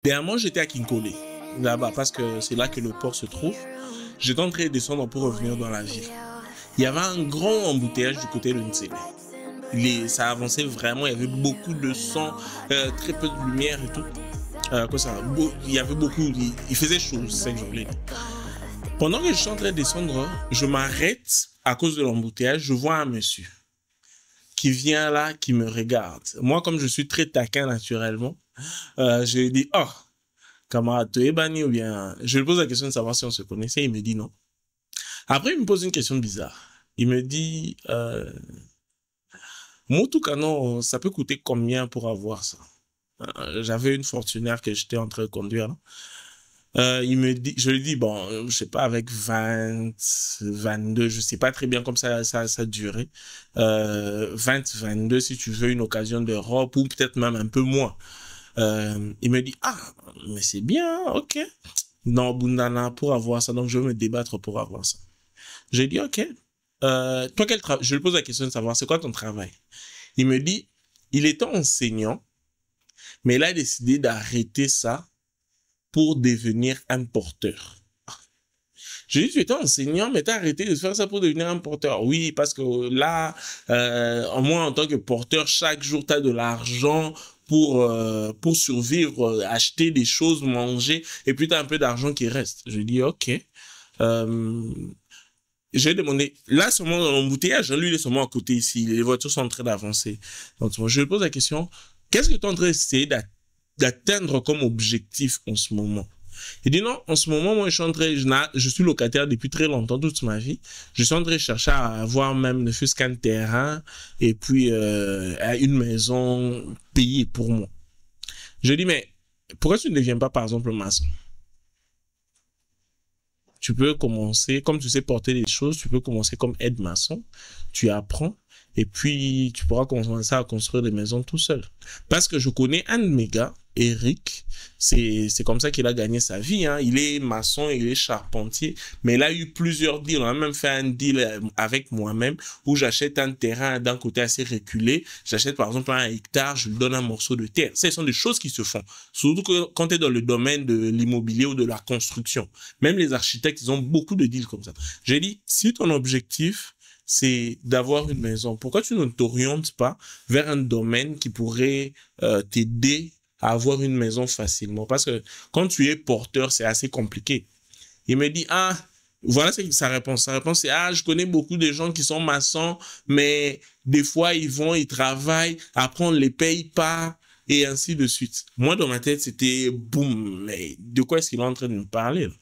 Dernièrement, j'étais à Kinkole, là-bas, parce que c'est là que le port se trouve. J'étais en train de descendre pour revenir dans la ville. Il y avait un grand embouteillage du côté de Nsele. Ça avançait vraiment, il y avait beaucoup de sang, très peu de lumière et tout. Il y avait beaucoup, il faisait chaud, c'est ça que je voulais dire. Pendant que je suis en train de descendre, je m'arrête à cause de l'embouteillage, je vois un monsieur qui vient là, qui me regarde. Moi, comme je suis très taquin naturellement, je lui dis, oh, camarade, tu es banni ou bien... Je lui pose la question de savoir si on se connaissait, il me dit non. Après, il me pose une question bizarre. Il me dit, Motukano, ça peut coûter combien pour avoir ça? J'avais une Fortuner que j'étais en train de conduire. Je lui dis, bon, je sais pas, avec 20, 22, je sais pas très bien comme ça durait. 20, 22, si tu veux une occasion d'Europe, ou peut-être même un peu moins. Il me dit, ah, mais c'est bien, ok. Non, Bundana, pour avoir ça, donc je veux me débattre pour avoir ça. J'ai dit, ok. Toi, je lui pose la question de savoir, c'est quoi ton travail? Il me dit, il était enseignant, mais il a décidé d'arrêter ça pour devenir un porteur. J'ai dit, tu étais enseignant, mais tu as arrêté de faire ça pour devenir un porteur. Oui, parce que là, moi, en tant que porteur, chaque jour, tu as de l'argent pour survivre, acheter des choses, manger, et puis tu as un peu d'argent qui reste. Je dis, ok. J'ai demandé, là, seulement dans l'embouteillage, lui, il est seulement à côté ici, les voitures sont en train d'avancer. Donc, je lui pose la question, qu'est-ce que tu es en train d'essayer d'atteindre comme objectif en ce moment? Il dit non, en ce moment, moi, je suis locataire depuis très longtemps, toute ma vie. Je suis en train de chercher à avoir même ne fût-ce qu'un terrain et puis une maison payée pour moi. Je dis, mais pourquoi tu ne deviens pas, par exemple, maçon? Tu peux commencer, comme tu sais porter les choses, tu peux commencer comme aide-maçon, tu apprends, et puis tu pourras commencer à construire des maisons tout seul. Parce que je connais un de mes gars, Eric, c'est comme ça qu'il a gagné sa vie, hein. Il est maçon, il est charpentier, mais il a eu plusieurs deals. On a même fait un deal avec moi-même où j'achète un terrain d'un côté assez reculé. J'achète par exemple 1 hectare, je lui donne un morceau de terre. Ce sont des choses qui se font. Surtout que quand tu es dans le domaine de l'immobilier ou de la construction. Même les architectes, ils ont beaucoup de deals comme ça. J'ai dit, si ton objectif, c'est d'avoir une maison, pourquoi tu ne t'orientes pas vers un domaine qui pourrait t'aider à avoir une maison facilement? Parce que quand tu es porteur, c'est assez compliqué. Il me dit, ah, voilà sa réponse. Sa réponse, c'est, ah, je connais beaucoup de gens qui sont maçons, mais des fois, ils travaillent, après, on ne les paye pas, et ainsi de suite. Moi, dans ma tête, c'était, boum, mais de quoi est-ce qu'il est en train de me parler, là?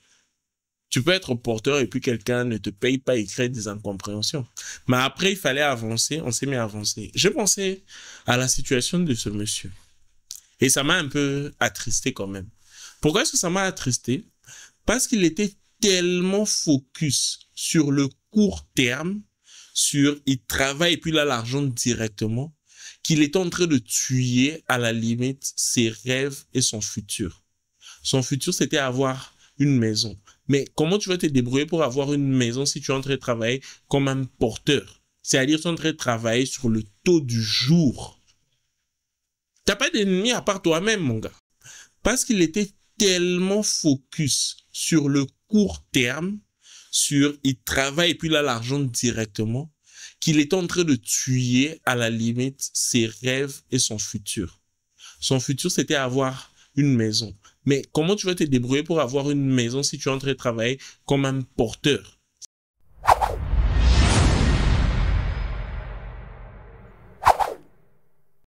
Tu peux être porteur et puis quelqu'un ne te paye pas et crée des incompréhensions. Mais après, il fallait avancer, on s'est mis à avancer. J'ai pensé à la situation de ce monsieur. Et ça m'a un peu attristé quand même. Pourquoi est-ce que ça m'a attristé? Parce qu'il était tellement focus sur le court terme, il travaille et puis il a l'argent directement, qu'il est en train de tuer à la limite ses rêves et son futur. Son futur, c'était avoir une maison. Mais comment tu vas te débrouiller pour avoir une maison si tu es en train de travailler comme un porteur? C'est-à-dire, tu es en train de travailler sur le taux du jour. T'as pas d'ennemi à part toi-même, mon gars. Parce qu'il était tellement focus sur le court terme, il travaille et puis il a l'argent directement, qu'il est en train de tuer à la limite ses rêves et son futur. Son futur, c'était avoir une maison. Mais comment tu vas te débrouiller pour avoir une maison si tu es en train de travailler comme un porteur?